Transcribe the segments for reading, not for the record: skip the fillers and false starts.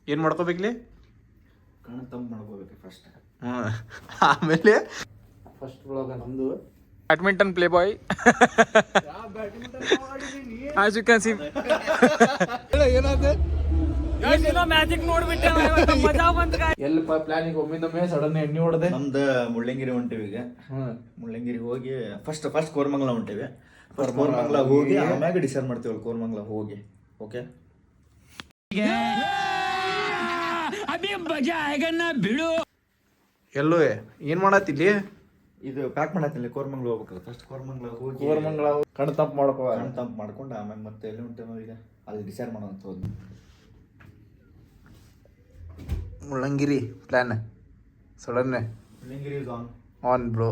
ಏನು ಮಾಡ್ಕೋಬೇಕ್ಲಿ? ಕಣ್ಣು ತಂಪು ಮಾಡ್ಕೋಬೇಕು ಫಸ್ಟ್. ಆಮೇಲೆ ಫಸ್ಟ್ ಬ್ಲಾಗ ನಮ್ಮದು badminton play boy. As you can see. Magic ನೋಡ್ಬಿಟ್ಟೆ, ಮಜಾ ಬಂತು. ಎಲ್ಲಪ್ಪ ಪ್ಲಾನಿಗೆ ಒಮ್ಮಿಂದೊಮ್ಮೆ ಸಡನ್ ಎಣ್ಣೆ ಹೊಡೆದೆ. ನಮ್ದು ಮುಳ್ಳಂಗಿರಿ ಹೊಂಟೇವಿ ಈಗ. ಮುಳ್ಳಂಗಿರಿ ಹೋಗಿ ಫಸ್ಟ್ ಕೋರಮಂಗಲ ಹೊಂಟೇವಿ. ಕೋರಮಂಗಲ ಹೋಗಿ ಆಮ್ಯಾಗ ಡಿಸೈಡ್ ಮಾಡ್ತೀವಿ ಕೋರಮಂಗಲ ಹೋಗಿ. ಓಕೆ, ಎಲ್ಲೋ ಏನ್ ಮಾಡತ್ತಿಲ್ಲಿ? ಇದು ಪ್ಯಾಕ್ ಮಾಡತ್ತಿಲ್ಲ. ಕೋರಮಂಗಲ ಹೋಗ್ಬೇಕಲ್ಲ ಫಸ್ಟ್. ಕೋರಮಂಗಲ ಹೋಗಿ ಕೋರಮಂಗಲ ಕಣ್ಣು ತಂಪು ಮಾಡ್ಕೋ. ಕಣ್ಣು ತಂಪು ಮಾಡ್ಕೊಂಡು ಆಮ್ಯಾಗ ಮತ್ತೆ ಎಲ್ಲಿ ಹೊಂಟೇನೋ ಈಗ ಅಲ್ಲಿ ಡಿಸೈಡ್ ಮಾಡೋಂತ ಹೋದ್ವಿ. Mullayanagiri plan sudden Mullayanagiri is on bro.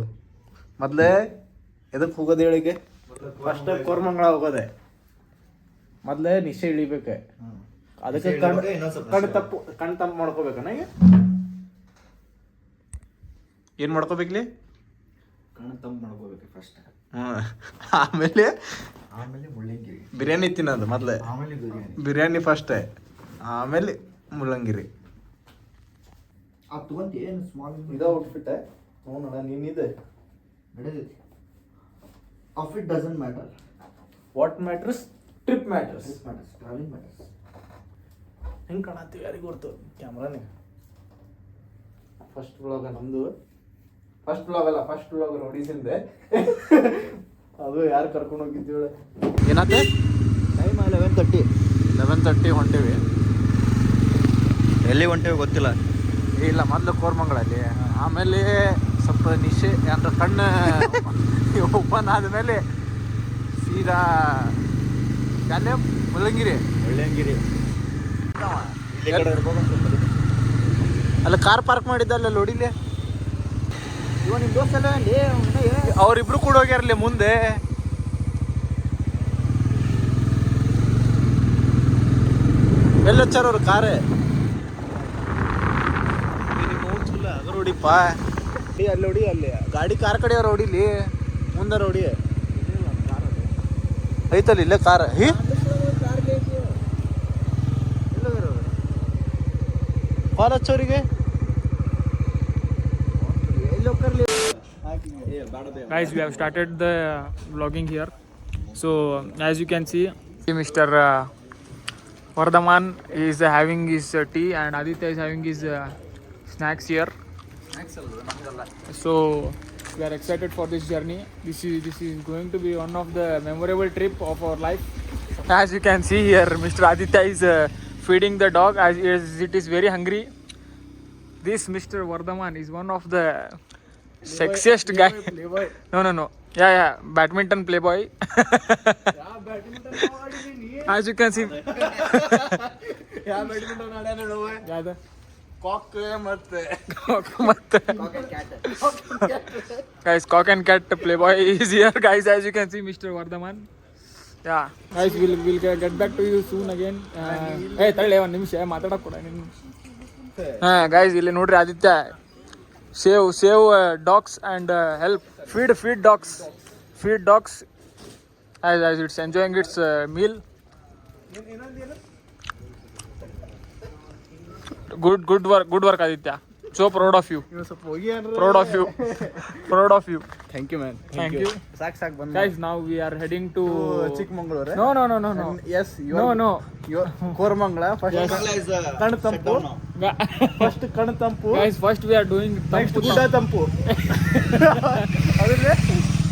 ಮೊದ್ಲೇ ಎದಕ್ಕೆ ಹೋಗೋದು ಹೇಳಿಕೆ? ಫಸ್ಟ್ ಕೋರಮಂಗಲ ಹೋಗೋದೆ. ಮೊದ್ಲೇ ನಿಶೆ ಇಳಿಬೇಕು. ಅದಕ್ಕೆ ಕಣ್ಣು ತಂಪು ಮಾಡ್ಕೋಬೇಕು. ನನಗೆ ಏನು ಮಾಡ್ಕೋಬೇಕ್ಲಿ? ಕಣ್ಣು ತಂಪು ಮಾಡ್ಕೋಬೇಕು ಫಸ್ಟ್. ಆಮೇಲೆ ಮುಳ್ಳಂಗಿರಿ ಬಿರಿಯಾನಿ ತಿನ್ನೋದು ಮೊದ್ಲೇ. ಆಮೇಲೆ ಬಿರಿಯಾನಿ ಫಸ್ಟ್, ಆಮೇಲೆ ಮುಳ್ಳಂಗಿರಿ. ಏನು ಸ್ಮಾಲ್ ಇದ ಔಟ್ಫಿಟ್ ನೋಡೋಣ. ನೀನಿದೆ ನಡೆದೈತಿ. Outfit doesn't matter. What matters? Trip matters. Travelling matters. ಹೆಂಗೆ ಕಾಣತ್ತೀವಿ ಯಾರಿಗೆ ಗೊತ್ತು? ಕ್ಯಾಮ್ರಾನೇ. ಫಸ್ಟ್ ಬ್ಲಾಗ ನಮ್ಮದು. ಫಸ್ಟ್ ಬ್ಲಾಗ್ ಅಲ್ಲ, ಫಸ್ಟ್ ಬ್ಲಾಗ್ ನೋಡಿಸಿಂದೆ. ಅದು ಯಾರು ಕರ್ಕೊಂಡು ಹೋಗಿದ್ದೀವಿ? ಏನಾಯ್ತು? ಟೈಮ್ 11:30 ಹೊಂಟೇವಿ. ಎಲ್ಲಿ ಹೊಂಟೇವಿ ಗೊತ್ತಿಲ್ಲ. ಇಲ್ಲ, ಮೊದಲು ಕೋರಮಂಗಲಲ್ಲಿ, ಆಮೇಲೆ ಸ್ವಲ್ಪ ನಿಶೆ ಅಂದ್ರೆ ಕಣ್ಣು ಓಪನ್ ಆದಮೇಲೆ ಸೀದಾ ಅಲ್ಲೇ ಮುಳ್ಳಂಗಿರಿ. ಅಲ್ಲಿ ಕಾರ್ ಪಾರ್ಕ್ ಮಾಡಿದ್ದಲ್ಲ ನೋಡಿಲಿ. ಇವ ನಿಮ್ಮ ದೋಸ್ತ ಅಲ್ಲಿ ಅವ್ರಿಬ್ರು ಕೂಡ ಹೋಗ್ಯಾರಲ್ಲ ಮುಂದೆ. ಎಲ್ಲ ಹಚ್ಚಾರ ಅವ್ರು ಕಾರೇ. ಅದು ನೋಡಿಪ್ಪ, ಅಲ್ಲಿ ನೋಡಿ, ಅಲ್ಲಿ ಗಾಡಿ ಕಾರ್ ಕಡೆ ಅವ್ರು ಹೊಡಿಲಿ, ಮುಂದೆ ಹೊಡಿ ಐತಲ್ಲ ಇಲ್ಲೇ ಕಾರ್. ಕಾಲ್ ಹಚ್ಚೋರಿಗೆ Guys, we have started the vlogging here. So as you can see, Mr. Vardhaman is having his tea and Aditya is having his snacks here. So we are excited for this journey. This is going to be one of the memorable trip of our life. As you can see here, Mr. Aditya is feeding the dog as it is very hungry. This Mr. Vardhaman is one of the sexiest guy. No. Yeah. Badminton playboy. As you can see. Cock ಮತ್ತೆ Guys, cock and cat playboy is here. Guys, as you can see, Mr. Vardhaman. Yeah. Guys, we'll get back to you soon again. Hey, ತಳ್ಳೆ ಒಂದು ನಿಮಿಷ ಮಾತಾಡಕ್ಕೆ ಕೊಡ ನೀನು. Guys, ಇಲ್ಲಿ ನೋಡ್ರಿ Aditya save dogs and help feed dogs as it's enjoying its meal. Good work Aditya. So proud of you. Proud of you. Thank you man. Thank you. ಸಾಕು ಬಂದ. Guys, now we are heading to Chikmagalur. No. Yes, No. Koramangala. First ಕಣ್ಣು ತಂಪು. First ಕಣ್ಣು ತಂಪು. Guys, first we are doing ಗುಡ್ಡ ತಂಪು.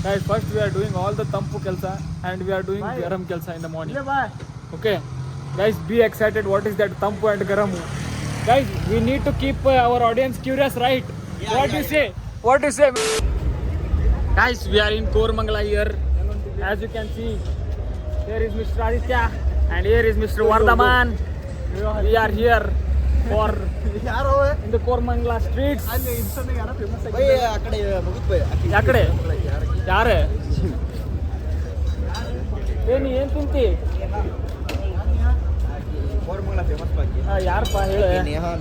Guys, first we are doing all the tampu kelsa and we are doing garam kelsa in the morning. Okay. Guys, be excited. What is that tampu and garamu? Guys, we need to keep our audience curious, right? What do you say? Guys, we are in Koramangala here. As you can see, here is Mr. Aditya and here is Mr. Vardhaman. We are here for in the Koramangala streets. ಯಾಕಡೆ ಯಾರೇ ಏನ್ ತಿಂತಿ? Koramangala famous ಬಾಕಿ. ಯಾರಪ್ಪ ಹೇಳು.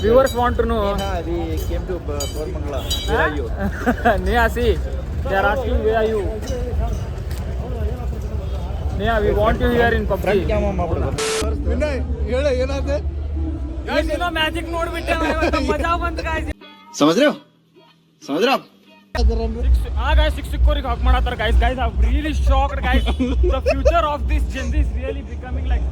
Viewers want to know. We came to Koramangala. Neha, they are asking where are you? Neha, we want you here in PUBG. ಕ್ಯಾಮ ಮಾಡ್ಬಿಡೋದು. ಹೇಳ ಏನಾದೆ? Magic ನೋಡ್ಬಿಟ್ಟೆ ಮಜಾ ಬಂತು ಗಾಯ್ಸ್. ಸಮझ रहे हो guys, 6 scoring hawk madatar guys. I'm really shocked guys. The future of this Gen Z is really becoming like